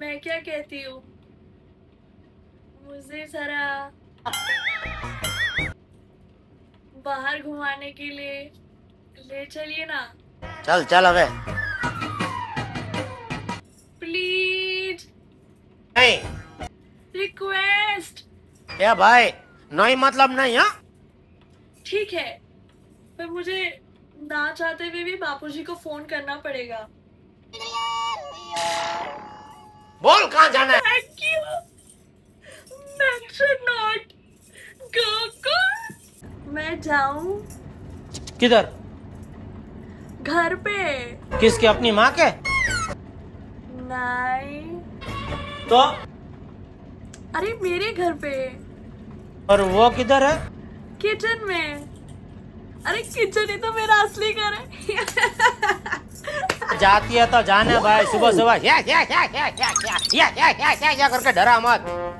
मैं क्या कहती हूँ, मुझे जरा बाहर घुमाने के लिए ले चलिए ना, चल चल હવે प्लीज, નહીં रिक्वेस्ट। એ ભાઈ નહીં मतलब नहीं हाँ ठीक है, पर मुझे ना चाहते हुए भी बापूजी को फोन करना पड़ेगा। बोल कहाँ जाना है थैंक यू मेट्रोनॉट गोकुल। मैं जाऊं किधर? घर पे? किसके? अपनी माँ के? नहीं, तो अरे मेरे घर पे, और वो किधर है? किचन में। अरे किचन ही तो मेरा असली घर है। जाती है तो जाने भाई, सुबह सुबह या करके डरा मत।